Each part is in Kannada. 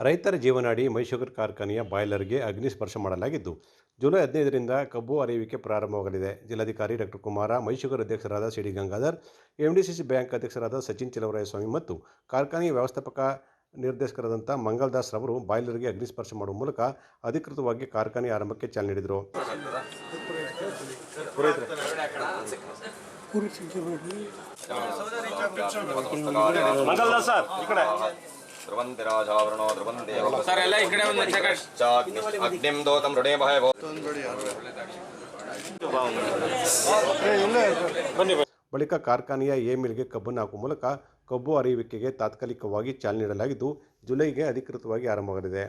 ರೈತರ ಜೀವನಾಡಿ ಮೈಶುಗರ್ ಕಾರ್ಖಾನೆಯ ಬಾಯ್ಲರ್ಗೆ ಅಗ್ನಿ ಸ್ಪರ್ಶ ಮಾಡಲಾಗಿದ್ದು ಜುಲೈ 15ರಿಂದ ಕಬ್ಬು ಅರೆಯುವಿಕೆ ಪ್ರಾರಂಭವಾಗಲಿದೆ. ಜಿಲ್ಲಾಧಿಕಾರಿ ಡಾಕ್ಟರ್ ಕುಮಾರ, ಮೈಶುಗರ್ ಅಧ್ಯಕ್ಷರಾದ ಸಿಡಿ ಗಂಗಾಧರ್, ಎಂಡಿಸಿಸಿ ಬ್ಯಾಂಕ್ ಅಧ್ಯಕ್ಷರಾದ ಸಚಿನ್ ಚಿಲವರಾಯಸ್ವಾಮಿ ಮತ್ತು ಕಾರ್ಖಾನೆಯ ವ್ಯವಸ್ಥಾಪಕ ನಿರ್ದೇಶಕರಾದಂಥ ಮಂಗಲ್ದಾಸ್ ರವರು ಬಾಯ್ಲರ್ಗೆ ಅಗ್ನಿ ಸ್ಪರ್ಶ ಮಾಡುವ ಮೂಲಕ ಅಧಿಕೃತವಾಗಿ ಕಾರ್ಖಾನೆ ಆರಂಭಕ್ಕೆ ಚಾಲನೆ ನೀಡಿದರು. ಬಳಿಕ ಕಾರ್ಖಾನೆಯ ಎ ಮಿಲ್ಗೆ ಕಬ್ಬನ್ನು ಹಾಕುವ ಮೂಲಕ ಕಬ್ಬು ಅರೆಯುವಿಕೆಗೆ ತಾತ್ಕಾಲಿಕವಾಗಿ ಚಾಲನೆ ನೀಡಲಾಗಿದ್ದು ಜುಲೈಗೆ ಅಧಿಕೃತವಾಗಿ ಆರಂಭವಾಗಲಿದೆ.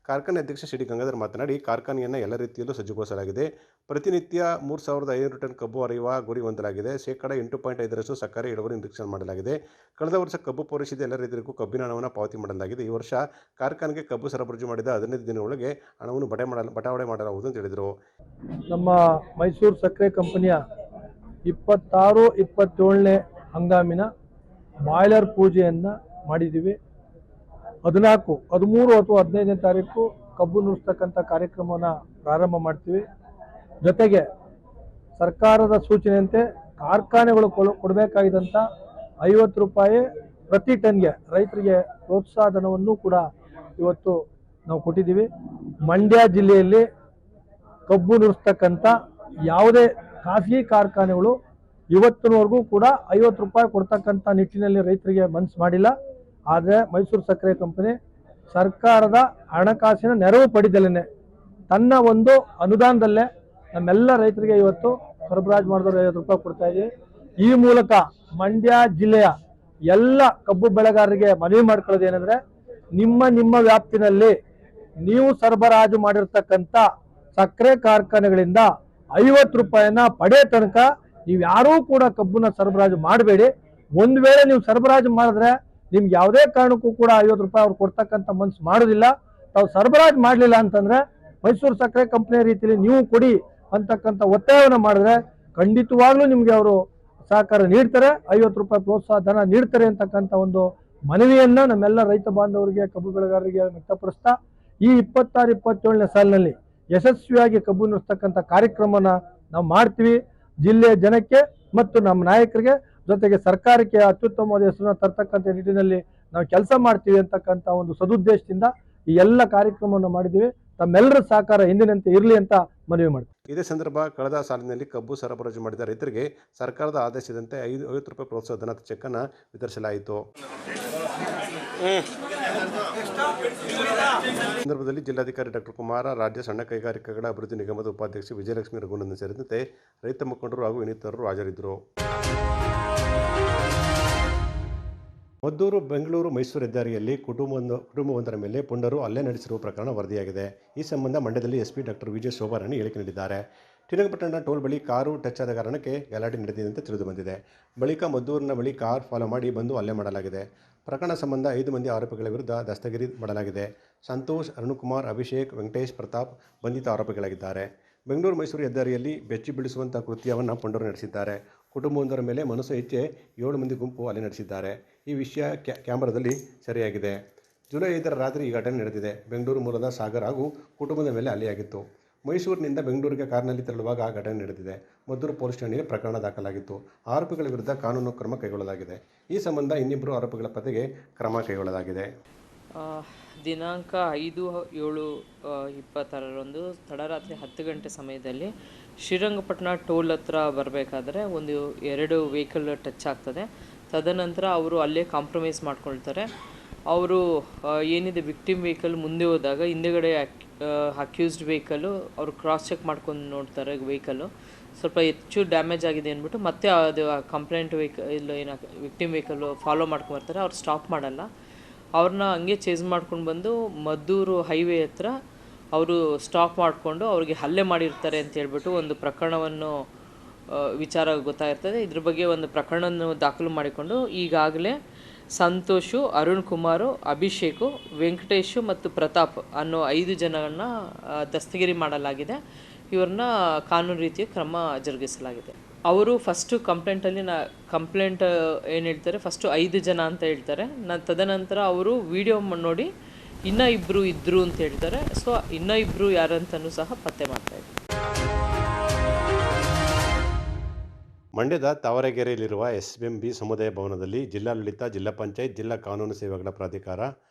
ಕಾರ್ಖಾನೆ ಅಧ್ಯಕ್ಷ ಸಿಡಿ ಗಂಗಾಧರ್ ಮಾತನಾಡಿ, ಕಾರ್ಖಾನೆಯನ್ನು ಎಲ್ಲ ರೀತಿಯಲ್ಲೂ ಸಜ್ಜುಗೊಳಿಸಲಾಗಿದೆ. ಪ್ರತಿನಿತ್ಯ 3500 ಟನ್ ಕಬ್ಬು ಅರೆಯುವ ಗುರಿ ಹೊಂದಲಾಗಿದೆ. ಶೇಕಡ 8.5ರಷ್ಟು ಸಕ್ಕರೆ ಇಳುವರಿ ನಿರೀಕ್ಷೆ ಮಾಡಲಾಗಿದೆ. ಕಳೆದ ವರ್ಷ ಕಬ್ಬು ಪೂರೈಸಿದ ಎಲ್ಲ ರೈತರಿಗೂ ಕಬ್ಬಿನ ಹಣವನ್ನು ಪಾವತಿ ಮಾಡಲಾಗಿದೆ. ಈ ವರ್ಷ ಕಾರ್ಖಾನೆಗೆ ಕಬ್ಬು ಸರಬರಾಜು ಮಾಡಿದ 15 ದಿನದೊಳಗೆ ಹಣವನ್ನು ಬಟಾವಣೆ ಮಾಡಲಾಗುವುದು ಅಂತ ಹೇಳಿದರು. ನಮ್ಮ ಮೈಸೂರು ಸಕ್ಕರೆ ಕಂಪನಿಯ 26-27ನೇ ಹಂಗಾಮಿನ ಬಾಯ್ಲರ್ ಪೂಜೆಯನ್ನು ಮಾಡಿದ್ದೀವಿ. 14, 13 ಅಥವಾ 15ನೇ ತಾರೀಕು ಕಬ್ಬು ನುಡಿಸ್ತಕ್ಕಂಥ ಕಾರ್ಯಕ್ರಮವನ್ನು ಪ್ರಾರಂಭ ಮಾಡ್ತೀವಿ. ಜೊತೆಗೆ ಸರ್ಕಾರದ ಸೂಚನೆಯಂತೆ ಕಾರ್ಖಾನೆಗಳು ಕೊಡಬೇಕಾಗಿದ್ದಂಥ 50 ರೂಪಾಯಿ ಪ್ರತಿ ಟನ್ಗೆ ರೈತರಿಗೆ ಪ್ರೋತ್ಸಾಹಧನವನ್ನು ಕೂಡ ಇವತ್ತು ನಾವು ಕೊಟ್ಟಿದ್ದೀವಿ. ಮಂಡ್ಯ ಜಿಲ್ಲೆಯಲ್ಲಿ ಕಬ್ಬು ನುಡಿಸ್ತಕ್ಕಂಥ ಯಾವುದೇ ಖಾಸಗಿ ಕಾರ್ಖಾನೆಗಳು ಇವತ್ತಿನವರೆಗೂ ಕೂಡ 50 ರೂಪಾಯಿ ಕೊಡ್ತಕ್ಕಂಥ ನಿಟ್ಟಿನಲ್ಲಿ ರೈತರಿಗೆ ಮನಸ್ಸು ಮಾಡಿಲ್ಲ. ಆದರೆ ಮೈಸೂರು ಸಕ್ಕರೆ ಕಂಪನಿ ಸರ್ಕಾರದ ಹಣಕಾಸಿನ ನೆರವು ಪಡೆದಲೇ ತನ್ನ ಒಂದು ಅನುದಾನದಲ್ಲೇ ನಮ್ಮೆಲ್ಲ ರೈತರಿಗೆ ಇವತ್ತು ಸರಬರಾಜು ಮಾಡಿದವರು 50 ರೂಪಾಯಿ ಕೊಡ್ತಾ ಇದ್ದೀವಿ. ಈ ಮೂಲಕ ಮಂಡ್ಯ ಜಿಲ್ಲೆಯ ಎಲ್ಲ ಕಬ್ಬು ಬೆಳೆಗಾರರಿಗೆ ಮನವಿ ಮಾಡ್ಕೊಳ್ಳೋದು ಏನಂದರೆ, ನಿಮ್ಮ ವ್ಯಾಪ್ತಿನಲ್ಲಿ ನೀವು ಸರಬರಾಜು ಮಾಡಿರ್ತಕ್ಕಂಥ ಸಕ್ಕರೆ ಕಾರ್ಖಾನೆಗಳಿಂದ 50 ರೂಪಾಯಿನ ಪಡೆ ತನಕ ನೀವು ಯಾರೂ ಕೂಡ ಕಬ್ಬನ್ನ ಸರಬರಾಜು ಮಾಡಬೇಡಿ. ಒಂದು ವೇಳೆ ನೀವು ಸರಬರಾಜು ಮಾಡಿದ್ರೆ ನಿಮ್ಗೆ ಯಾವುದೇ ಕಾರಣಕ್ಕೂ ಕೂಡ 50 ರೂಪಾಯಿ ಅವ್ರು ಕೊಡ್ತಕ್ಕಂಥ ಮನಸ್ಸು ಮಾಡೋದಿಲ್ಲ. ತಾವು ಸರಬರಾಜು ಮಾಡಲಿಲ್ಲ ಅಂತಂದರೆ ಮೈಸೂರು ಸಕ್ಕರೆ ಕಂಪನಿ ರೀತಿಯಲ್ಲಿ ನೀವು ಕೊಡಿ ಅಂತಕ್ಕಂಥ ಒತ್ತಾಯವನ್ನು ಮಾಡಿದ್ರೆ ಖಂಡಿತವಾಗ್ಲೂ ನಿಮಗೆ ಅವರು ಸಹಕಾರ ನೀಡ್ತಾರೆ, 50 ರೂಪಾಯಿ ಪ್ರೋತ್ಸಾಹ ಧನ ನೀಡ್ತಾರೆ ಅಂತಕ್ಕಂಥ ಒಂದು ಮನವಿಯನ್ನು ನಮ್ಮೆಲ್ಲ ರೈತ ಬಾಂಧವರಿಗೆ, ಕಬ್ಬು ಬೆಳೆಗಾರರಿಗೆ ವ್ಯಕ್ತಪಡಿಸ್ತಾ ಈ 26-27ನೇ ಸಾಲಿನಲ್ಲಿ ಯಶಸ್ವಿಯಾಗಿ ಕಬ್ಬು ನುಡಿಸ್ತಕ್ಕಂಥ ಕಾರ್ಯಕ್ರಮನ ನಾವು ಮಾಡ್ತೀವಿ. ಜಿಲ್ಲೆಯ ಜನಕ್ಕೆ ಮತ್ತು ನಮ್ಮ ನಾಯಕರಿಗೆ ಜೊತೆಗೆ ಸರ್ಕಾರಕ್ಕೆ ಅತ್ಯುತ್ತಮವಾದ ಹೆಸರನ್ನು ತರ್ತಕ್ಕಂಥ ನಿಟ್ಟಿನಲ್ಲಿ ನಾವು ಕೆಲಸ ಮಾಡ್ತೀವಿ ಅಂತಕ್ಕಂಥ ಒಂದು ಸದುದ್ದೇಶದಿಂದ ಈ ಎಲ್ಲ ಕಾರ್ಯಕ್ರಮವನ್ನು ಮಾಡಿದ್ದೀವಿ. ತಮ್ಮೆಲ್ಲರ ಸಹಕಾರ ಎಂದಿನಂತೆ ಇರಲಿ ಅಂತ ಮನವಿ ಮಾಡ್ತೀವಿ. ಇದೇ ಸಂದರ್ಭ ಕಳೆದ ಸಾಲಿನಲ್ಲಿ ಕಬ್ಬು ಸರಬರಾಜು ಮಾಡಿದ ರೈತರಿಗೆ ಸರ್ಕಾರದ ಆದೇಶದಂತೆ 50 ರೂಪಾಯಿ ಪ್ರೋತ್ಸಾಹ ಧನ ಚೆಕ್ಕನ್ನು ವಿತರಿಸಲಾಯಿತು. ಸಂದರ್ಭದಲ್ಲಿ ಜಿಲ್ಲಾಧಿಕಾರಿ ಡಾಕ್ಟರ್ ಕುಮಾರ, ರಾಜ್ಯ ಸಣ್ಣ ಕೈಗಾರಿಕೆಗಳ ಅಭಿವೃದ್ಧಿ ನಿಗಮದ ಉಪಾಧ್ಯಕ್ಷೆ ವಿಜಯಲಕ್ಷ್ಮಿ ರಘುನಂದನ್ ಸೇರಿದಂತೆ ರೈತ ಮುಖಂಡರು ಹಾಗೂ ಇನ್ನಿತರರು ಹಾಜರಿದ್ದರು. ಮದ್ದೂರು ಬೆಂಗಳೂರು ಮೈಸೂರು ಹೆದ್ದಾರಿಯಲ್ಲಿ ಕುಟುಂಬವೊಂದರ ಮೇಲೆ ಪುಂಡರು ಹಲ್ಲೆ ನಡೆಸಿರುವ ಪ್ರಕರಣ ವರದಿಯಾಗಿದೆ. ಈ ಸಂಬಂಧ ಮಂಡ್ಯದಲ್ಲಿ ಎಸ್ಪಿ ಡಾಕ್ಟರ್ ವಿಜಯ ಶೋಭಾರಾಣಿ ಹೇಳಿಕೆ ನೀಡಿದ್ದಾರೆ. ಶ್ರೀರಂಗಪಟ್ಟಣ ಟೋಲ್ ಬಳಿ ಕಾರು ಟಚ್ ಆದ ಕಾರಣಕ್ಕೆ ಗಲಾಟೆ ನಡೆದಿದೆ ತಿಳಿದು ಬಂದಿದೆ. ಬಳಿಕ ಮದ್ದೂರಿನ ಬಳಿ ಕಾರ್ ಫಾಲೋ ಮಾಡಿ ಬಂದು ಹಲ್ಲೆ ಮಾಡಲಾಗಿದೆ. ಪ್ರಕರಣ ಸಂಬಂಧ 5 ಮಂದಿ ಆರೋಪಿಗಳ ವಿರುದ್ಧ ದಸ್ತಗಿರಿ ಮಾಡಲಾಗಿದೆ. ಸಂತೋಷ್, ಅರುಣ್ಕುಮಾರ್, ಅಭಿಷೇಕ್, ವೆಂಕಟೇಶ್, ಪ್ರತಾಪ್ ಬಂಧಿತ ಆರೋಪಿಗಳಾಗಿದ್ದಾರೆ. ಬೆಂಗಳೂರು ಮೈಸೂರು ಹೆದ್ದಾರಿಯಲ್ಲಿ ಬೆಚ್ಚಿ ಬೀಳಿಸುವಂಥ ಕೃತ್ಯವನ್ನು ಪುಂಡರು ನಡೆಸಿದ್ದಾರೆ. ಕುಟುಂಬವೊಂದರ ಮೇಲೆ ಮನಸ್ಸು ಇಚ್ಛೆ 7 ಮಂದಿ ಗುಂಪು ಹಲ್ಲೆ ನಡೆಸಿದ್ದಾರೆ. ಈ ವಿಷಯ ಕ್ಯಾಮರಾದಲ್ಲಿ ಸೆರೆಯಾಗಿದೆ. ಜುಲೈ 5ರ ರಾತ್ರಿ ಈ ಘಟನೆ ನಡೆದಿದೆ. ಬೆಂಗಳೂರು ಮೂಲದ ಸಾಗರ್ ಹಾಗೂ ಕುಟುಂಬದ ಮೇಲೆ ಹಲ್ಲೆಯಾಗಿತ್ತು. ಮೈಸೂರಿನಿಂದ ಬೆಂಗಳೂರಿಗೆ ಕಾರಿನಲ್ಲಿ ತೆರಳುವಾಗ ಘಟನೆ ನಡೆದಿದೆ. ಮದ್ದೂರು ಪೊಲೀಸ್ ಠಾಣೆಯಲ್ಲಿ ಪ್ರಕರಣ ದಾಖಲಾಗಿತ್ತು. ಆರೋಪಿಗಳ ವಿರುದ್ಧ ಕಾನೂನು ಕ್ರಮ ಕೈಗೊಳ್ಳಲಾಗಿದೆ. ಈ ಸಂಬಂಧ ಇನ್ನಿಬ್ಬರು ಆರೋಪಿಗಳ ಪತ್ತೆಗೆ ಕ್ರಮ ಕೈಗೊಳ್ಳಲಾಗಿದೆ. ದಿನಾಂಕ 5/7/26ರಂದು ತಡರಾತ್ರಿ 10 ಗಂಟೆ ಸಮಯದಲ್ಲಿ ಶ್ರೀರಂಗಪಟ್ಟಣ ಟೋಲ್ ಹತ್ರ ಬರಬೇಕಾದ್ರೆ 2 ವೆಹಿಕಲ್ ಟಚ್ ಆಗ್ತದೆ. ತದನಂತರ ಅವರು ಅಲ್ಲೇ ಕಾಂಪ್ರಮೈಸ್ ಮಾಡ್ಕೊಳ್ತಾರೆ. ಅವರು ಏನಿದೆ ವಿಕ್ಟಿಮ್ ವೆಹಿಕಲ್ ಮುಂದೆ ಹೋದಾಗ ಹಿಂದೆಗಡೆ ಅಕ್ಯೂಸ್ಡ್ ವೆಹಿಕಲ್ಲು ಅವರು ಕ್ರಾಸ್ ಚೆಕ್ ಮಾಡ್ಕೊಂಡು ನೋಡ್ತಾರೆ. ವೆಹಿಕಲ್ಲು ಸ್ವಲ್ಪ ಹೆಚ್ಚು ಡ್ಯಾಮೇಜ್ ಆಗಿದೆ ಅಂದ್ಬಿಟ್ಟು ಮತ್ತೆ ಅದು ಕಂಪ್ಲೇಂಟ್ ವೆಹಿಕಲ್ ಏನು ವಿಕ್ಟಿಮ್ ವೆಹಿಕಲ್ಲು ಫಾಲೋ ಮಾಡ್ಕೊಂಡ್ಬರ್ತಾರೆ. ಅವ್ರು ಸ್ಟಾಪ್ ಮಾಡಲ್ಲ. ಅವ್ರನ್ನ ಹಂಗೆ ಚೇಸ್ ಮಾಡ್ಕೊಂಡು ಬಂದು ಮದ್ದೂರು ಹೈವೇ ಹತ್ರ ಅವರು ಸ್ಟಾಪ್ ಮಾಡಿಕೊಂಡು ಅವ್ರಿಗೆ ಹಲ್ಲೆ ಮಾಡಿರ್ತಾರೆ ಅಂತ ಹೇಳ್ಬಿಟ್ಟು ಒಂದು ಪ್ರಕರಣವನ್ನು ವಿಚಾರ ಗೊತ್ತಾಗಿರ್ತದೆ. ಇದ್ರ ಬಗ್ಗೆ ಒಂದು ಪ್ರಕರಣವನ್ನು ದಾಖಲು ಮಾಡಿಕೊಂಡು ಈಗಾಗಲೇ ಸಂತೋಷು, ಅರುಣ್ ಕುಮಾರು, ಅಭಿಷೇಕು, ವೆಂಕಟೇಶು ಮತ್ತು ಪ್ರತಾಪ್ ಅನ್ನೋ 5 ಜನರನ್ನು ದಸ್ತಗಿರಿ ಮಾಡಲಾಗಿದೆ. ಇವ್ರನ್ನ ಕಾನೂನು ರೀತಿಯ ಕ್ರಮ ಜರುಗಿಸಲಾಗಿದೆ. ಅವರು ಫಸ್ಟು ಕಂಪ್ಲೇಂಟ್ ಏನು ಹೇಳ್ತಾರೆ, ಫಸ್ಟು 5 ಜನ ಅಂತ ಹೇಳ್ತಾರೆ. ತದನಂತರ ಅವರು ವಿಡಿಯೋ ನೋಡಿ ಇನ್ನೂ 2 ಇದ್ದರು ಅಂತ ಹೇಳ್ತಾರೆ. ಸೊ ಇನ್ನೂ 2 ಯಾರಂತನೂ ಸಹ ಪತ್ತೆ ಮಾಡ್ತಾಯಿದ್ದಾರೆ. ಮಂಡ್ಯದ ತಾವರೆಗೆರೆಯಲ್ಲಿರುವ SBMB ಸಮುದಾಯ ಭವನದಲ್ಲಿ ಜಿಲ್ಲಾಡಳಿತ, ಜಿಲ್ಲಾ ಪಂಚಾಯತ್, ಜಿಲ್ಲಾ ಕಾನೂನು ಸೇವೆಗಳ ಪ್ರಾಧಿಕಾರ,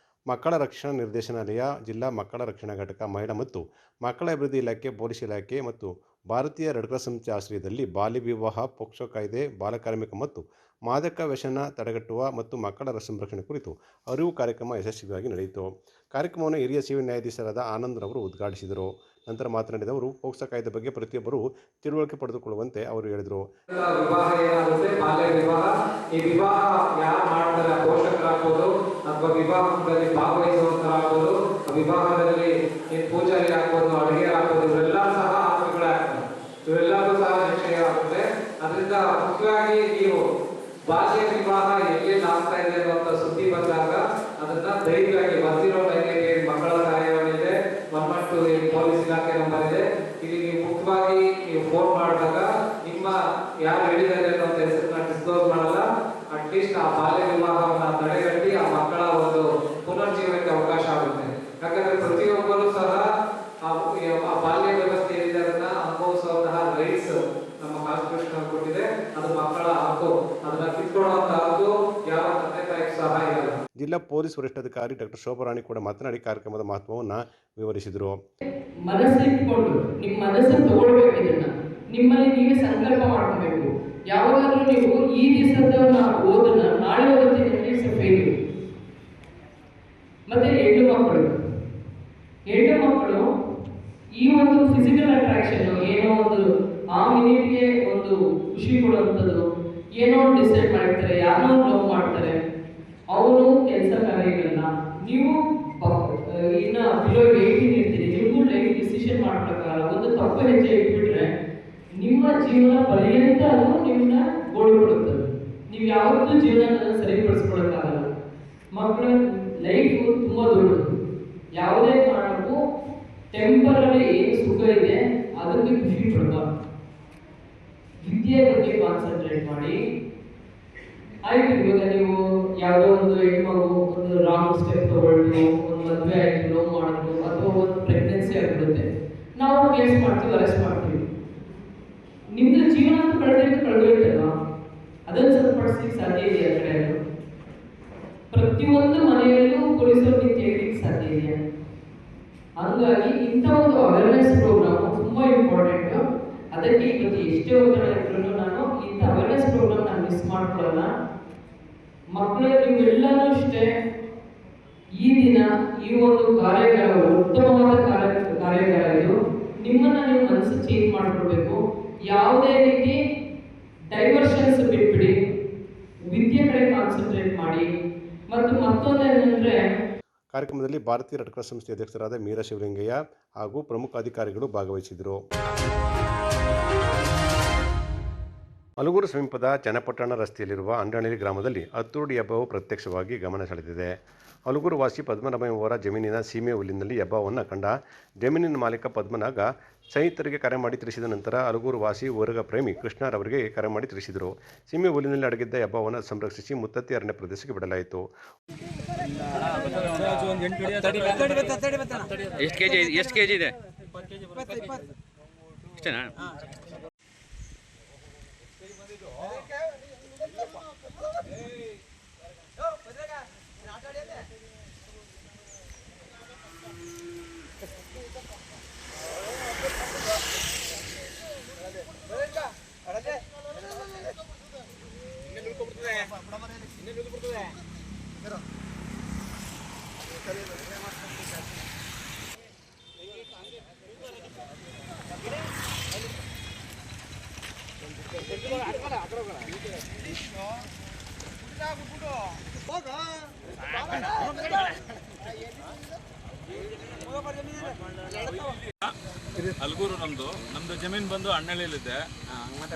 ಮಕ್ಕಳ ರಕ್ಷಣಾ ನಿರ್ದೇಶನಾಲಯ, ಜಿಲ್ಲಾ ಮಕ್ಕಳ ರಕ್ಷಣಾ ಘಟಕ, ಮಹಿಳಾ ಮತ್ತು ಮಕ್ಕಳ ಅಭಿವೃದ್ಧಿ ಇಲಾಖೆ, ಪೊಲೀಸ್ ಇಲಾಖೆ ಮತ್ತು ಭಾರತೀಯ ರೆಡ್ ಕ್ರಾಸ್ ಸಂಸ್ಥೆ ಆಶ್ರಯದಲ್ಲಿ ಬಾಲ್ಯ ವಿವಾಹ, ಪೋಕ್ಸೋ ಕಾಯ್ದೆ, ಬಾಲಕಾರ್ಮಿಕ ಮತ್ತು ಮಾದಕ ವ್ಯಸನ ತಡೆಗಟ್ಟುವ ಮತ್ತು ಮಕ್ಕಳ ಸಂರಕ್ಷಣೆ ಕುರಿತು ಅರಿವು ಕಾರ್ಯಕ್ರಮ ಯಶಸ್ವಿಯಾಗಿ ನಡೆಯಿತು. ಕಾರ್ಯಕ್ರಮವನ್ನು ಹಿರಿಯ ಸಿವಿಲ್ ನ್ಯಾಯಾಧೀಶರಾದ ಆನಂದ್ ರವರು ಉದ್ಘಾಟಿಸಿದರು. ನಂತರ ಮಾತನಾಡಿದವರು, ಪೋಕ್ಸೋ ಕಾಯ್ದೆ ಬಗ್ಗೆ ಪ್ರತಿಯೊಬ್ಬರು ತಿಳುವಳಿಕೆ ಪಡೆದುಕೊಳ್ಳುವಂತೆ ಅವರು ಹೇಳಿದರು. ವಿವಾಹ ಏನಾಗುತ್ತೆ, ಬಾಲ್ಯ ವಿವಾಹ, ಈ ವಿವಾಹ ಯಾರು ಮಾಡ್ತಾರೆ, ಪೋಷಕರಾಗ್ಬೋದು ಅಥವಾ ವಿವಾಹದಲ್ಲಿ ಭಾಗವಹಿಸುವಂತರಾಗ್ಬೋದು, ವಿವಾಹದಲ್ಲಿ ಪೂಜಾರಿ ಆಗ್ಬೋದು, ಅಡುಗೆ ಆಗ್ಬೋದು, ಇವರೆಲ್ಲ ಸಹ ಆರೋಪಿಗಳಾಗ್ತಾರೆ. ಇವೆಲ್ಲರೂ ಸಹ ನಿಶ್ಚಯ ಆಗುತ್ತೆ. ಅದರಿಂದ ಮುಖ್ಯವಾಗಿ ನೀವು ಬಾಲ್ಯ ವಿವಾಹ ಎಲ್ಲೆಲ್ಲಿ ಆಗ್ತಾ ಇದೆ ಅನ್ನುವಂಥ ಸುದ್ದಿ ಬಂದಾಗ ಅದನ್ನ ಧೈರ್ಯವಾಗಿ ಬಂದಿರೋ ಲೈನ್ಗೆ ಮಕ್ಕಳ ಸಹಾಯವಾಣಿ ಇದೆ, 112 ಪೊಲೀಸ್ ಇಲಾಖೆ ನಂಬರ್ ಇದೆ. ಇಲ್ಲಿ ನೀವು ಮುಖ್ಯವಾಗಿ ನೀವು ಫೋನ್ ಮಾಡಿದಾಗ ನಿಮ್ಮ ಯಾರು ಹೇಳಿದ್ದಾರೆ ಅನ್ನೋ ಹೆಸರನ್ನ ಡಿಸ್ಕ್ಲೋಸ್ ಮಾಡಲ್ಲ. ಅಟ್ಲೀಸ್ಟ್ ಆ ಬಾಲ್ಯ ವಿವಾಹವನ್ನ ತಡೆಗಟ್ಟಿ ಆ ಮಕ್ಕಳ ಒಂದು ಪುನರ್ಜೀವನಕ್ಕೆ ಅವಕಾಶ ಆಗುತ್ತೆ. ಯಾಕಂದ್ರೆ ಪ್ರತಿಯೊಬ್ಬರು ಸಹ ಆ ಬಾಲ್ಯ ವ್ಯವಸ್ಥೆ ಏನಿದೆ ಅದನ್ನ ಅನುಭವಿಸುವಂತಹ ರೈಟ್ಸ್ ನಮ್ಮ ಕಾನ್ಸ್ಟಿಟ್ಯೂಷನ್ ಕೊಟ್ಟಿದೆ. ಅದು ಮಕ್ಕಳ ಹಕ್ಕು, ಅದನ್ನ ಕಿತ್ಕೊಳ್ಳುವಂತ ಹಕ್ಕು ಯಾವ ತಂದೆ ತಾಯಿಗೆ ಸಹ ಇಲ್ಲ. ಜಿಲ್ಲಾ ಪೊಲೀಸ್ ವರಿಷ್ಠಾಧಿಕಾರಿ ಡಾಕ್ಟರ್ ಶೋಭಾರಾಣಿ ಕೂಡ ಮಾತನಾಡಿ ಕಾರ್ಯಕ್ರಮದ ಮಹತ್ವವನ್ನು ವಿವರಿಸಿದರು. ಮನಸ್ಸಿಟ್ಕೊಂಡು ನಿಮ್ಮ ಮನಸ್ಸನ್ನು ತಗೊಳ್ಬೇಕು, ಇದನ್ನ ನಿಮ್ಮಲ್ಲಿ ನೀವೇ ಸಂಕಲ್ಪ ಮಾಡ್ಕೋಬೇಕು. ಯಾವಾಗಾದ್ರೂ ನೀವು ಈ ದಿವಸದ ಓದನ್ನ ನಾಳೆ ಓದುತ್ತೀನಿ ಇಟ್ಸ್ ಎ ಫೇಲ್ಯೂರ್. ಮತ್ತೆ ಹೆಣ್ಣು ಮಕ್ಕಳು ಈ ಒಂದು ಫಿಸಿಕಲ್ ಅಟ್ರಾಕ್ಷನ್ ಏನೋ ಒಂದು ಆ ಮಿನಿಟ್ಗೆ ಒಂದು ಖುಷಿ ಕೊಡುವಂಥದ್ದು, ಏನೋ ಒಂದು ಡಿಸೈಡ್ ಮಾಡಿರ್ತಾರೆ, ಯಾರೋ ಲವ್ ಮಾಡ್ತಾರೆ, ಅವರು ಕೆಲಸ ಕಾರ್ಯಗಳನ್ನ ನೀವು ಇನ್ನ ಬಿಲೋ 18 ಇರ್ತೀರಿ, ನಿಮಗೂ ಲೈಫ್ ಡಿಸಿಷನ್ ಮಾಡ್ಬೇಕಾಗಲ್ಲ. ಒಂದು ತಪ್ಪು ಹೆಜ್ಜೆ ಇಟ್ಬಿಟ್ರೆ ನಿಮ್ಮ ಜೀವನ ಪರ್ಯಂತ ಅದು ನಿಮ್ಮನ್ನ ಗೋಳುಕೊಡುತ್ತದೆ. ನೀವು ಯಾವತ್ತೂ ಜೀವನ ಸರಿಪಡಿಸ್ಕೊಳಕ್ಕಾಗಲ್ಲ. ಮಕ್ಕಳ ಲೈಫ್ ತುಂಬಾ ದೊಡ್ಡದು. ಯಾವುದೇ ಕಾರಣಕ್ಕೂ ಟೆಂಪರರಿ ಏನು ಸುಖ ಇದೆ ಅದಕ್ಕೆ ಖುಷಿ ಪಡಬಾರ್ದು. ವಿದ್ಯೆ ಬಗ್ಗೆ ಕಾನ್ಸಂಟ್ರೇಟ್ ಮಾಡಿ. ಆಯ್ತು, ಇವಾಗ ನೀವು ಯಾವುದೋ ಒಂದು ಹೆಣ್ಮಗು ಒಂದು ರಾಂಗ್ ಸ್ಟೆಪ್ ತಗೊಳ್ಳು, ಒಂದು ಮದುವೆ ಆಯ್ತು, ಲವ್ ಮಾಡಿದ್ರು, ಅಥವಾ ಒಂದು ಪ್ರೆಗ್ನೆನ್ಸಿ ಆಗಿಬಿಡುತ್ತೆ, ನಾವು ಕೇಸ್ ಮಾಡ್ತೀವಿ, ಅರೆಸ್ಟ್ ಮಾಡ್ತೀವಿ. ನಿಮ್ದು ಜೀವನ ಅಂತ ಕಳೆದೋಯ್ತಲ್ಲ, ಅದನ್ನು ಸರಿಪಡಿಸ್ಲಿಕ್ಕೆ ಸಾಧ್ಯ ಇದೆಯಾ? ಕಡೆ ಪ್ರತಿಯೊಂದು ಮನೆಯಲ್ಲೂ ಪೊಲೀಸರು ನಿಂತು ಸಾಧ್ಯ ಇದೆಯಾ? ಹಂಗಾಗಿ ಇಂಥ ಒಂದು ಅವೇರ್ನೆಸ್ ಪ್ರೋಗ್ರಾಮ್ ತುಂಬಾ ಇಂಪಾರ್ಟೆಂಟ್. ಅದಕ್ಕೆ ಇವತ್ತು ಎಷ್ಟೇ ಒತ್ತಡ ಇದ್ರೂ ನಾನು ಇಂಥ ಅವೇರ್ನೆಸ್ ಪ್ರೋಗ್ರಾಮ್ ನಾನು ಮಿಸ್ ಮಾಡ್ಕೊಳ್ಳಲ್ಲ. ಮಕ್ಕಳು ನೀವೆಲ್ಲರೂ ಅಷ್ಟೇ ಈ ದಿನ ಈ ಒಂದು ಕಾರ್ಯಾಗಾರ ಉತ್ತಮವಾದ ಕಾರ್ಯಾಗಾರ ಇದು. ನಿಮ್ಮನ್ನ ನೀವು ಮನಸ್ಸು ಚೇಂಜ್ ಮಾಡ್ಕೊಳ್ಬೇಕು. ಯಾವುದೇ ರೀತಿ ಡೈವರ್ಷನ್ಸ್ ಬಿಟ್ಬಿಡಿ, ವಿದ್ಯೆ ಕಡೆ ಕಾನ್ಸಂಟ್ರೇಟ್ ಮಾಡಿ. ಮತ್ತು ಮತ್ತೊಂದೇನೆಂದ್ರೆ, ಕಾರ್ಯಕ್ರಮದಲ್ಲಿ ಭಾರತೀಯ ರೆಡ್ ಕ್ರಾಸ್ ಸಂಸ್ಥೆ ಅಧ್ಯಕ್ಷರಾದ ಮೀರಾ ಶಿವಲಿಂಗಯ್ಯ ಹಾಗೂ ಪ್ರಮುಖ ಅಧಿಕಾರಿಗಳು ಭಾಗವಹಿಸಿದರು. ಅಲಗೂರು ಸಮೀಪದ ಚನ್ನಪಟ್ಟಣ ರಸ್ತೆಯಲ್ಲಿರುವ ಅಂಡನಹಳ್ಳಿ ಗ್ರಾಮದಲ್ಲಿ ಹತ್ತುರುಡಿ ಹಬ್ಬವು ಪ್ರತ್ಯಕ್ಷವಾಗಿ ಗಮನ ಸೆಳೆದಿದೆ. ಅಲಗೂರು ವಾಸಿ ಪದ್ಮನಾಭಯವರ ಜಮೀನಿನ ಸೀಮೆ ಹುಲ್ಲಿನಲ್ಲಿ ಹಬ್ಬವನ್ನು ಕಂಡ ಜಮೀನಿನ ಮಾಲೀಕ ಪದ್ಮನಾಗ ಸ್ನೇಹಿತರಿಗೆ ಕರೆ ಮಾಡಿ ತಿಳಿಸಿದ ನಂತರ ಅಲಗೂರು ವಾಸಿ ಓರಗ ಪ್ರೇಮಿ ಕೃಷ್ಣರವರಿಗೆ ಕರೆ ಮಾಡಿ ತಿಳಿಸಿದರು. ಸೀಮೆ ಹುಲ್ಲಿನಲ್ಲಿ ಅಡಗಿದ್ದ ಹಬ್ಬವನ್ನು ಸಂರಕ್ಷಿಸಿ ಮುತ್ತತ್ತಿ ಅರಣ್ಯ ಪ್ರದೇಶಕ್ಕೆ ಬಿಡಲಾಯಿತು. ಎಷ್ಟು ಕೆಜಿ ಇದೆ? ಇಷ್ಟೇನಾ? ಅಲಗೂರು ನಮ್ದು ಜಮೀನು ಬಂದು ಅಣ್ಣಳ್ಳಿಲಿದೆ.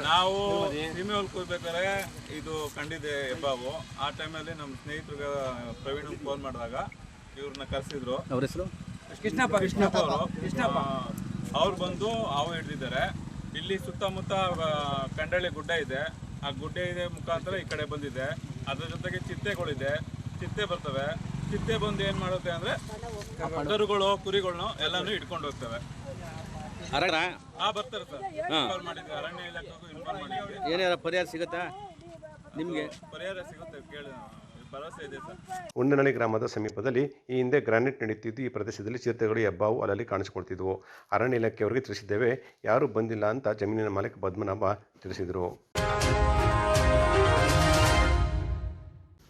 ನಾವು ಸೀಮೆ ಹೊಲ್ಕ್ ಹೋಗ್ಬೇಕಾದ್ರೆ ಇದು ಕಂಡಿದೆ ಹೆಬ್ಬಾವು. ಆ ಟೈಮಲ್ಲಿ ನಮ್ಮ ಸ್ನೇಹಿತರಿಗೆ ಪ್ರವೀಣ್ ಫೋನ್ ಮಾಡಿದಾಗ ಇವ್ರನ್ನ ಕರೆಸಿದ್ರು. ಅವ್ರ ಹೆಸರು ಕೃಷ್ಣಪ್ಪ ಅವರು ಅವ್ರು ಬಂದು ಹಾವು ಹಿಡಿದಿದ್ದಾರೆ. ಇಲ್ಲಿ ಸುತ್ತಮುತ್ತ ಕಂಡಳಿ ಗುಡ್ಡ ಇದೆ, ಆ ಗುಡ್ಡ ಇದೆ ಮುಖಾಂತರ ಈ ಕಡೆ ಬಂದಿದೆ. ಅದ್ರ ಜೊತೆಗೆ ಚಿಟ್ಟೆಗಳಿದೆ, ಚಿಟ್ಟೆ ಬರ್ತವೆ. ಚಿಟ್ಟೆ ಬಂದು ಏನು ಮಾಡುತ್ತೆ ಅಂದರೆ ಕರುಗಳು ಕುರಿಗಳನ್ನ ಎಲ್ಲನೂ ಇಟ್ಕೊಂಡು ಹೋಗ್ತವೆ. ಬರ್ತಾರೆ ಸರ್, ಇನ್ಫಾರ್ಮ್ ಮಾಡಿದ್ವಿ, ಅರಣ್ಯ ಇಲಾಖೆಗೂ ಇನ್ಫಾರ್ಮ್ ಮಾಡಿದ್ವಿ. ಏನಾರ ಪರಿಹಾರ ಸಿಗುತ್ತಾ ನಿಮಗೆ? ಪರಿಹಾರ ಸಿಗುತ್ತೆ, ಕೇಳಿ ಭರವಸೆ ಇದೆ ಸರ್. ಉಂಡನಳ್ಳಿ ಗ್ರಾಮದ ಸಮೀಪದಲ್ಲಿ ಈ ಹಿಂದೆ ಗ್ರಾನೈಟ್ ನಡೆಯುತ್ತಿದ್ದು, ಈ ಪ್ರದೇಶದಲ್ಲಿ ಚಿರತೆಗಳು ಹೆಬ್ಬಾವು ಅಲ್ಲಲ್ಲಿ ಕಾಣಿಸಿಕೊಳ್ತಿದ್ವು. ಅರಣ್ಯ ಇಲಾಖೆಯವರಿಗೆ ತಿಳಿಸಿದ್ದೇವೆ, ಯಾರೂ ಬಂದಿಲ್ಲ ಅಂತ ಜಮೀನಿನ ಮಾಲೀಕ ಪದ್ಮನಾಭ ತಿಳಿಸಿದರು.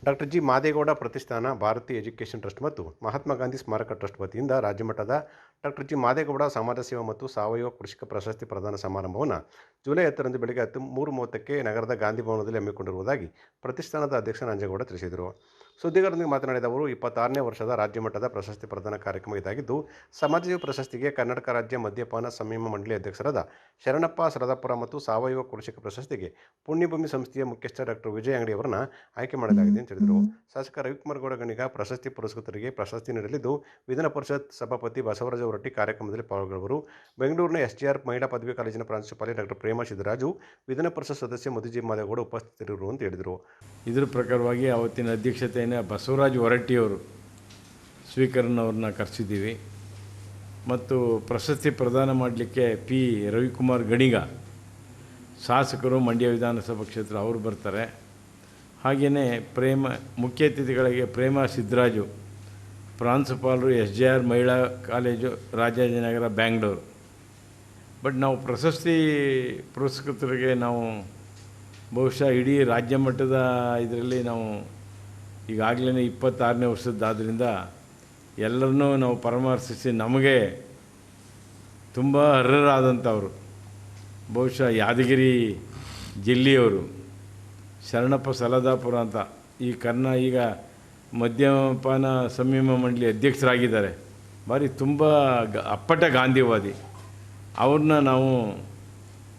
ಡಾಕ್ಟರ್ ಜಿ ಮಾದೇಗೌಡ ಪ್ರತಿಷ್ಠಾನ, ಭಾರತೀಯ ಎಜುಕೇಷನ್ ಟ್ರಸ್ಟ್ ಮತ್ತು ಮಹಾತ್ಮ ಗಾಂಧಿ ಸ್ಮಾರಕ ಟ್ರಸ್ಟ್ ವತಿಯಿಂದ ರಾಜ್ಯಮಟ್ಟದ ಡಾಕ್ಟರ್ ಜಿ ಮಾದೇಗೌಡ ಸಮಾಜ ಸೇವಾ ಮತ್ತು ಸಾವಯವ ಕೃಷಿಕ ಪ್ರಶಸ್ತಿ ಪ್ರದಾನ ಸಮಾರಂಭವನ್ನು ಜುಲೈ 10ರಂದು ಬೆಳಗ್ಗೆ 3:30ಕ್ಕೆ ನಗರದ ಗಾಂಧಿ ಭವನದಲ್ಲಿ ಹಮ್ಮಿಕೊಂಡಿರುವುದಾಗಿ ಪ್ರತಿಷ್ಠಾನದ ಅಧ್ಯಕ್ಷ ನಂಜೇಗೌಡ ತಿಳಿಸಿದರು. ಸುದ್ದಿಗಾರರೊಂದಿಗೆ ಮಾತನಾಡಿದ ಅವರು, 26ನೇ ವರ್ಷದ ರಾಜ್ಯಮಟ್ಟದ ಪ್ರಶಸ್ತಿ ಪ್ರದಾನ ಕಾರ್ಯಕ್ರಮ ಇದಾಗಿದ್ದು, ಸಮಾಜ ಸೇವಾ ಪ್ರಶಸ್ತಿಗೆ ಕರ್ನಾಟಕ ರಾಜ್ಯ ಮದ್ಯಪಾನ ಸಂಯಮ ಮಂಡಳಿ ಅಧ್ಯಕ್ಷರಾದ ಶರಣಪ್ಪ ಸರದಾಪುರ ಮತ್ತು ಸಾವಯವ ಕೃಷಿಕ ಪ್ರಶಸ್ತಿಗೆ ಪುಣ್ಯಭೂಮಿ ಸಂಸ್ಥೆಯ ಮುಖ್ಯಸ್ಥ ಡಾಕ್ಟರ್ ವಿಜಯ ಅಂಗಡಿ ಅವರನ್ನು ಆಯ್ಕೆ ಮಾಡಲಾಗಿದೆ ಎಂದು ಹೇಳಿದರು. ಶಾಸಕ ರವಿಕುಮಾರ್ ಗೌಡ ಗಣಿಗ ಪ್ರಶಸ್ತಿ ಪುರಸ್ಕೃತರಿಗೆ ಪ್ರಶಸ್ತಿ ನೀಡಲಿದ್ದು, ವಿಧಾನ ಪರಿಷತ್ ಸಭಾಪತಿ ಬಸವರಾಜ ಹೊರಟ್ಟಿ ಕಾರ್ಯಕ್ರಮದಲ್ಲಿ ಪಾಲ್ಗೊಳ್ಳುವರು. ಬೆಂಗಳೂರಿನ SGR ಮಹಿಳಾ ಪದವಿ ಕಾಲೇಜಿನ ಪ್ರಾಂಶುಪಾಲೆ ಡಾಕ್ಟರ್ ಪ್ರೇಮಾ ಸಿದ್ದರಾಜು, ವಿಧಾನ ಪರಿಷತ್ ಸದಸ್ಯ ಮಧುಜಿ ಮಾದೇಗೌಡ ಉಪಸ್ಥಿತರಿರುವರು ಅಂತ ಹೇಳಿದರು. ಇದರ ಪ್ರಕಾರವಾಗಿ ಅವತ್ತಿನ ಅಧ್ಯಕ್ಷತೆಯನ್ನು ಬಸವರಾಜ ಹೊರಟ್ಟಿಯವರು ಸ್ವೀಕರಣವ್ರನ್ನ ಕರೆಸಿದ್ದೀವಿ ಮತ್ತು ಪ್ರಶಸ್ತಿ ಪ್ರದಾನ ಮಾಡಲಿಕ್ಕೆ ಪಿ ರವಿಕುಮಾರ್ ಗಣಿಗ ಶಾಸಕರು ಮಂಡ್ಯ ವಿಧಾನಸಭಾ ಕ್ಷೇತ್ರ ಅವರು ಬರ್ತಾರೆ. ಹಾಗೆಯೇ ಮುಖ್ಯ ಅತಿಥಿಗಳಿಗೆ ಪ್ರೇಮಾ ಸಿದ್ದರಾಜು ಪ್ರಾಂಶುಪಾಲರು SGR ಮಹಿಳಾ ಕಾಲೇಜು ರಾಜಾಜಿನಗರ ಬ್ಯಾಂಗ್ಳೂರು. ಬಟ್ ನಾವು ಪ್ರಶಸ್ತಿ ಪುರಸ್ಕೃತರಿಗೆ ನಾವು ಬಹುಶಃ ಇಡೀ ರಾಜ್ಯ ಮಟ್ಟದ ಇದರಲ್ಲಿ ನಾವು ಈಗಾಗಲೇ 26ನೇ ವರ್ಷದ್ದಾದ್ದರಿಂದ ಎಲ್ಲರನ್ನೂ ನಾವು ಪರಾಮರ್ಶಿಸಿ ನಮಗೆ ತುಂಬ ಅರ್ಹರಾದಂಥವರು ಬಹುಶಃ ಯಾದಗಿರಿ ಜಿಲ್ಲೆಯವರು ಶರಣಪ್ಪ ಸಲದಾಪುರ ಅಂತ ಈಗ ಮದ್ಯಪಾನ ಸಂಯಮ ಮಂಡಳಿ ಅಧ್ಯಕ್ಷರಾಗಿದ್ದಾರೆ. ಭಾರಿ ತುಂಬ ಅಪ್ಪಟ ಗಾಂಧಿವಾದಿ. ಅವ್ರನ್ನ ನಾವು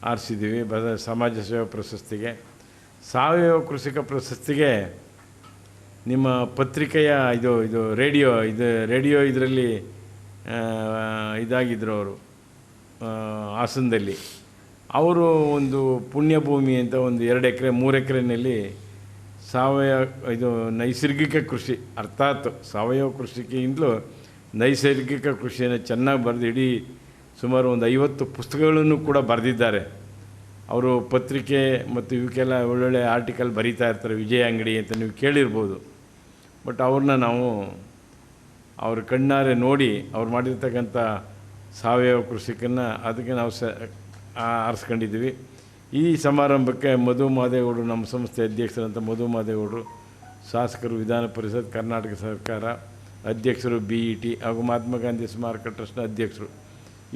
ಆರಿಸಿದ್ದೀವಿ ಸಮಾಜ ಸೇವಾ ಪ್ರಶಸ್ತಿಗೆ. ಸಾವಯವ ಕೃಷಿಕ ಪ್ರಶಸ್ತಿಗೆ ನಿಮ್ಮ ಪತ್ರಿಕೆಯ ಇದು ರೇಡಿಯೋ ಇದರಲ್ಲಿ ಇದಾಗಿದ್ದರು ಅವರು ಹಾಸನದಲ್ಲಿ. ಅವರು ಒಂದು ಪುಣ್ಯಭೂಮಿ ಅಂತ ಒಂದು 2 ಎಕರೆ 3 ಎಕರೆಯಲ್ಲಿ ಸಾವಯವ ನೈಸರ್ಗಿಕ ಕೃಷಿ, ಅರ್ಥಾತ್ ಸಾವಯವ ಕೃಷಿಗಿಂತಲೂ ನೈಸರ್ಗಿಕ ಕೃಷಿಯನ್ನು ಚೆನ್ನಾಗಿ ಬರೆದು ಇಡೀ ಸುಮಾರು ಒಂದು 50 ಪುಸ್ತಕಗಳನ್ನು ಕೂಡ ಬರೆದಿದ್ದಾರೆ. ಅವರು ಪತ್ರಿಕೆ ಮತ್ತು ಇವಕ್ಕೆಲ್ಲ ಒಳ್ಳೊಳ್ಳೆ ಆರ್ಟಿಕಲ್ ಬರೀತಾ ಇರ್ತಾರೆ. ವಿಜಯ ಅಂಗಡಿ ಅಂತ ನೀವು ಕೇಳಿರ್ಬೋದು. ಬಟ್ ಅವ್ರನ್ನ ನಾವು ಅವ್ರ ಕಣ್ಣಾರೆ ನೋಡಿ ಅವ್ರು ಮಾಡಿರ್ತಕ್ಕಂಥ ಸಾವಯವ ಕೃಷಿಕನ್ನು ಅದಕ್ಕೆ ನಾವು ಆರಿಸ್ಕೊಂಡಿದ್ದೀವಿ. ಈ ಸಮಾರಂಭಕ್ಕೆ ಮಧು ಮಾದೇಗೌಡರು, ನಮ್ಮ ಸಂಸ್ಥೆ ಅಧ್ಯಕ್ಷರಂತ ಮಧು ಮಾದೇಗೌಡರು, ಶಾಸಕರು, ವಿಧಾನ ಪರಿಷತ್, ಕರ್ನಾಟಕ ಸರ್ಕಾರ ಅಧ್ಯಕ್ಷರು, BET ಹಾಗೂ ಮಹಾತ್ಮ ಗಾಂಧಿ ಸ್ಮಾರಕ ಟ್ರಸ್ಟ್ನ ಅಧ್ಯಕ್ಷರು,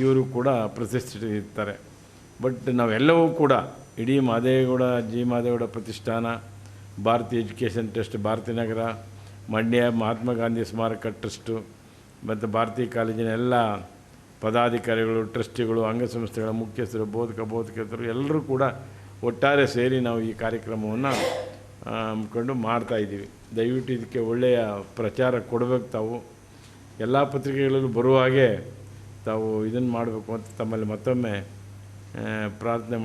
ಇವರು ಕೂಡ ಪ್ರತಿಷ್ಠಿತರಿರ್ತಾರೆ. ಬಟ್ ನಾವೆಲ್ಲವೂ ಕೂಡ ಇಡೀ ಮಾದೇಗೌಡ ಪ್ರತಿಷ್ಠಾನ, ಭಾರತೀಯ ಎಜುಕೇಷನ್ ಟ್ರಸ್ಟ್ ಭಾರತೀನಗರ, ಮಂಡ್ಯ ಮಹಾತ್ಮ ಗಾಂಧಿ ಸ್ಮಾರಕ ಟ್ರಸ್ಟು ಮತ್ತು ಭಾರತೀಯ ಕಾಲೇಜಿನ ಎಲ್ಲ ಪದಾಧಿಕಾರಿಗಳು, ಟ್ರಸ್ಟಿಗಳು, ಅಂಗಸಂಸ್ಥೆಗಳ ಮುಖ್ಯಸ್ಥರು, ಬೋಧಕೇತರು ಎಲ್ಲರೂ ಕೂಡ ಒಟ್ಟಾರೆ ಸೇರಿ ನಾವು ಈ ಕಾರ್ಯಕ್ರಮವನ್ನು ಹಮ್ಮಿಕೊಂಡು ಮಾಡ್ತಾಯಿದ್ದೀವಿ. ದಯವಿಟ್ಟು ಇದಕ್ಕೆ ಒಳ್ಳೆಯ ಪ್ರಚಾರ ಕೊಡಬೇಕು. ತಾವು ಎಲ್ಲ ಪತ್ರಿಕೆಗಳಲ್ಲೂ ಬರುವ ಹಾಗೆ ತಾವು ಇದನ್ನು ಮಾಡಬೇಕು ಅಂತ ತಮ್ಮಲ್ಲಿ ಮತ್ತೊಮ್ಮೆ ಪ್ರಾರ್ಥನೆ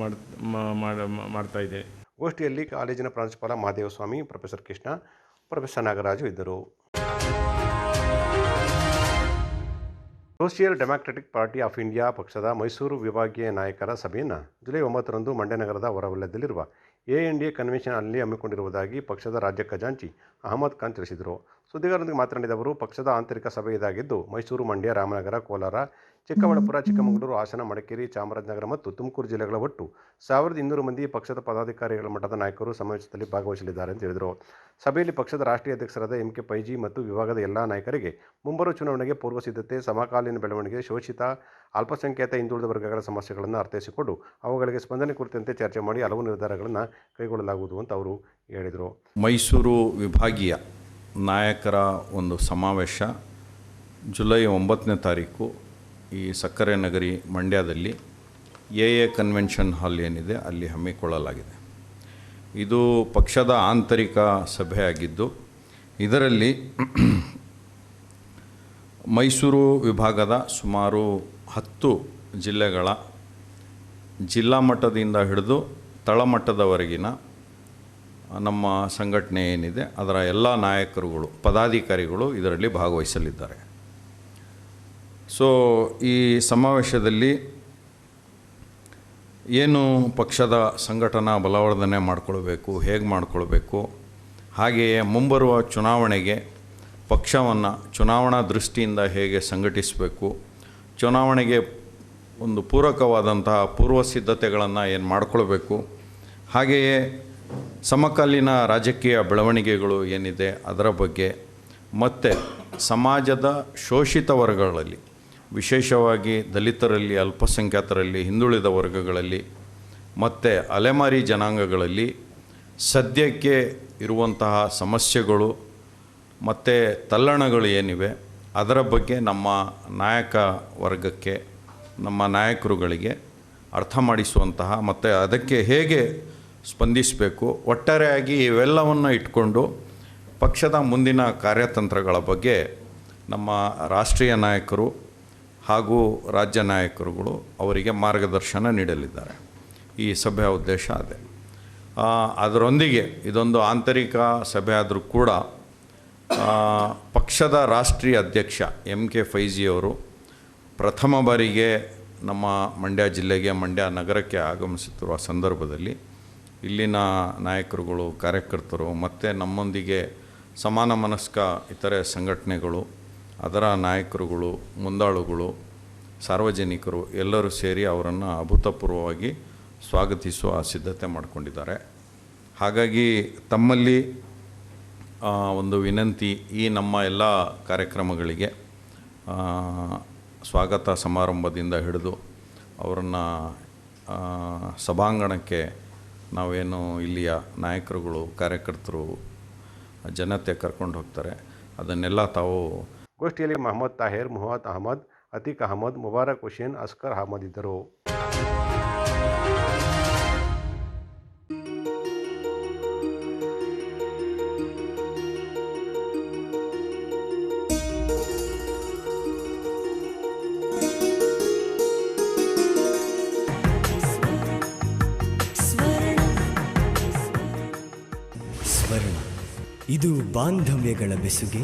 ಮಾಡ್ತಾಯಿದ್ದೇನೆ. ಗೋಷ್ಠಿಯಲ್ಲಿ ಕಾಲೇಜಿನ ಪ್ರಾಂಶುಪಾಲ ಮಹಾದೇವಸ್ವಾಮಿ, ಪ್ರೊಫೆಸರ್ ಕೃಷ್ಣ, ಪ್ರೊಫೆಸರ್ ನಾಗರಾಜು ಇದ್ದರು. Social democratic party of India ಪಕ್ಷದ ಮೈಸೂರು ವಿಭಾಗೀಯ ನಾಯಕರ ಸಭೆಯನ್ನು ಜುಲೈ 9ರಂದು ಮಂಡ್ಯ ನಗರದ ಹೊರವಲಯದಲ್ಲಿರುವ ANDA ಕನ್ವೆನ್ಷನ್ ಅಲ್ಲಿ ಹಮ್ಮಿಕೊಂಡಿರುವುದಾಗಿ ಪಕ್ಷದ ರಾಜ್ಯ ಖಜಾಂಚಿ ಅಹಮದ್ ಖಾನ್ ತಿಳಿಸಿದರು. ಸುದ್ದಿಗಾರರೊಂದಿಗೆ ಮಾತನಾಡಿದ ಅವರು, ಪಕ್ಷದ ಆಂತರಿಕ ಸಭೆ ಇದಾಗಿದ್ದು, ಮೈಸೂರು, ಮಂಡ್ಯ, ರಾಮನಗರ, ಕೋಲಾರ, ಚಿಕ್ಕಬಳ್ಳಾಪುರ, ಚಿಕ್ಕಮಗಳೂರು, ಹಾಸನ, ಮಡಿಕೇರಿ, ಚಾಮರಾಜನಗರ ಮತ್ತು ತುಮಕೂರು ಜಿಲ್ಲೆಗಳ ಒಟ್ಟು 1200 ಮಂದಿ ಪಕ್ಷದ ಪದಾಧಿಕಾರಿಗಳ ಮಟ್ಟದ ನಾಯಕರು ಸಮಾವೇಶದಲ್ಲಿ ಭಾಗವಹಿಸಲಿದ್ದಾರೆ ಎಂದು ಹೇಳಿದರು. ಸಭೆಯಲ್ಲಿ ಪಕ್ಷದ ರಾಷ್ಟ್ರೀಯ ಅಧ್ಯಕ್ಷರಾದ MK ಪೈಜಿ ಮತ್ತು ವಿಭಾಗದ ಎಲ್ಲ ನಾಯಕರಿಗೆ ಮುಂಬರುವ ಚುನಾವಣೆಗೆ ಪೂರ್ವ ಸಿದ್ಧತೆ, ಸಮಕಾಲೀನ ಬೆಳವಣಿಗೆ, ಶೋಷಿತ ಅಲ್ಪಸಂಖ್ಯಾತ ಹಿಂದುಳಿದ ವರ್ಗಗಳ ಸಮಸ್ಯೆಗಳನ್ನು ಅರ್ಥೈಸಿಕೊಂಡು ಅವುಗಳಿಗೆ ಸ್ಪಂದನೆ ಕುರಿತಂತೆ ಚರ್ಚೆ ಮಾಡಿ ಹಲವು ನಿರ್ಧಾರಗಳನ್ನು ಕೈಗೊಳ್ಳಲಾಗುವುದು ಅಂತ ಅವರು ಹೇಳಿದರು. ಮೈಸೂರು ವಿಭಾಗೀಯ ನಾಯಕರ ಒಂದು ಸಮಾವೇಶ ಜುಲೈ 9ನೇ ತಾರೀಕು ಈ ಸಕ್ಕರೆ ನಗರಿ ಮಂಡ್ಯದಲ್ಲಿ AA ಕನ್ವೆನ್ಷನ್ ಹಾಲ್ ಏನಿದೆ ಅಲ್ಲಿ ಹಮ್ಮಿಕೊಳ್ಳಲಾಗಿದೆ. ಇದು ಪಕ್ಷದ ಆಂತರಿಕ ಸಭೆಯಾಗಿದ್ದು, ಇದರಲ್ಲಿ ಮೈಸೂರು ವಿಭಾಗದ ಸುಮಾರು 10 ಜಿಲ್ಲೆಗಳ ಜಿಲ್ಲಾ ಮಟ್ಟದಿಂದ ಹಿಡಿದು ತಳಮಟ್ಟದವರೆಗಿನ ನಮ್ಮ ಸಂಘಟನೆ ಏನಿದೆ ಅದರ ಎಲ್ಲ ನಾಯಕರುಗಳು, ಪದಾಧಿಕಾರಿಗಳು ಇದರಲ್ಲಿ ಭಾಗವಹಿಸಲಿದ್ದಾರೆ. ಸೊ ಈ ಸಮಾವೇಶದಲ್ಲಿ ಏನು ಪಕ್ಷದ ಸಂಘಟನಾ ಬಲವರ್ಧನೆ ಮಾಡಿಕೊಳ್ಬೇಕು, ಹೇಗೆ ಮಾಡಿಕೊಳ್ಬೇಕು, ಹಾಗೆಯೇ ಮುಂಬರುವ ಚುನಾವಣೆಗೆ ಪಕ್ಷವನ್ನು ಚುನಾವಣಾ ದೃಷ್ಟಿಯಿಂದ ಹೇಗೆ ಸಂಘಟಿಸಬೇಕು, ಚುನಾವಣೆಗೆ ಒಂದು ಪೂರಕವಾದಂತಹ ಪೂರ್ವ ಸಿದ್ಧತೆಗಳನ್ನು ಏನು ಮಾಡಿಕೊಳ್ಬೇಕು, ಹಾಗೆಯೇ ಸಮಕಾಲೀನ ರಾಜಕೀಯ ಬೆಳವಣಿಗೆಗಳು ಏನಿದೆ ಅದರ ಬಗ್ಗೆ, ಮತ್ತು ಸಮಾಜದ ಶೋಷಿತ ವರ್ಗಗಳಲ್ಲಿ, ವಿಶೇಷವಾಗಿ ದಲಿತರಲ್ಲಿ, ಅಲ್ಪಸಂಖ್ಯಾತರಲ್ಲಿ, ಹಿಂದುಳಿದ ವರ್ಗಗಳಲ್ಲಿ ಮತ್ತು ಅಲೆಮಾರಿ ಜನಾಂಗಗಳಲ್ಲಿ ಸದ್ಯಕ್ಕೆ ಇರುವಂತಹ ಸಮಸ್ಯೆಗಳು ಮತ್ತು ತಲ್ಲಣಗಳು ಏನಿವೆ ಅದರ ಬಗ್ಗೆ ನಮ್ಮ ನಾಯಕ ವರ್ಗಕ್ಕೆ, ನಮ್ಮ ನಾಯಕರುಗಳಿಗೆ ಅರ್ಥ ಮಾಡಿಸುವಂತಹ ಮತ್ತು ಅದಕ್ಕೆ ಹೇಗೆ ಸ್ಪಂದಿಸಬೇಕು, ಒಟ್ಟಾರೆಯಾಗಿ ಇವೆಲ್ಲವನ್ನು ಇಟ್ಕೊಂಡು ಪಕ್ಷದ ಮುಂದಿನ ಕಾರ್ಯತಂತ್ರಗಳ ಬಗ್ಗೆ ನಮ್ಮ ರಾಷ್ಟ್ರೀಯ ನಾಯಕರು ಹಾಗೂ ರಾಜ್ಯ ನಾಯಕರುಗಳು ಅವರಿಗೆ ಮಾರ್ಗದರ್ಶನ ನೀಡಲಿದ್ದಾರೆ. ಈ ಸಭೆಯ ಉದ್ದೇಶ ಅದೇ. ಅದರೊಂದಿಗೆ ಇದೊಂದು ಆಂತರಿಕ ಸಭೆ ಆದರೂ ಕೂಡ ಪಕ್ಷದ ರಾಷ್ಟ್ರೀಯ ಅಧ್ಯಕ್ಷ MK ಫೈಜಿ ಅವರು ಪ್ರಥಮ ಬಾರಿಗೆ ನಮ್ಮ ಮಂಡ್ಯ ಜಿಲ್ಲೆಗೆ, ಮಂಡ್ಯ ನಗರಕ್ಕೆ ಆಗಮಿಸುತ್ತಿರುವ ಸಂದರ್ಭದಲ್ಲಿ ಇಲ್ಲಿನ ನಾಯಕರುಗಳು, ಕಾರ್ಯಕರ್ತರು ಮತ್ತು ನಮ್ಮೊಂದಿಗೆ ಸಮಾನ ಮನಸ್ಕ ಇತರೆ ಸಂಘಟನೆಗಳು, ಅದರ ನಾಯಕರುಗಳು, ಮುಂದಾಳುಗಳು, ಸಾರ್ವಜನಿಕರು ಎಲ್ಲರೂ ಸೇರಿ ಅವರನ್ನು ಅಭೂತಪೂರ್ವವಾಗಿ ಸ್ವಾಗತಿಸುವ ಸಿದ್ಧತೆ ಮಾಡಿಕೊಂಡಿದ್ದಾರೆ. ಹಾಗಾಗಿ ತಮ್ಮಲ್ಲಿ ಒಂದು ವಿನಂತಿ, ಈ ನಮ್ಮ ಎಲ್ಲ ಕಾರ್ಯಕ್ರಮಗಳಿಗೆ ಸ್ವಾಗತ ಸಮಾರಂಭದಿಂದ ಹಿಡಿದು ಅವರನ್ನು ಸಭಾಂಗಣಕ್ಕೆ ನಾವೇನು ಇಲ್ಲಿಯ ನಾಯಕರುಗಳು, ಕಾರ್ಯಕರ್ತರು, ಜನತೆ ಕರ್ಕೊಂಡು ಹೋಗ್ತಾರೆ, ಅದನ್ನೆಲ್ಲ ತಾವು. ಗೋಷ್ಠಿಯಲ್ಲಿ ಮೊಹಮ್ಮದ್ ತಾಹಿರ್, ಮುಹಮ್ಮದ್ ಅಹಮದ್, ಅತೀಕ್ ಅಹಮದ್, ಮುಬಾರಕ್ ಹುಸೇನ್, ಅಸ್ಕರ್ ಅಹಮದ್ ಇದ್ದರು. ಸ್ವರ್ಣ, ಇದು ಬಾಂಧವ್ಯಗಳ ಬೆಸುಗೆ,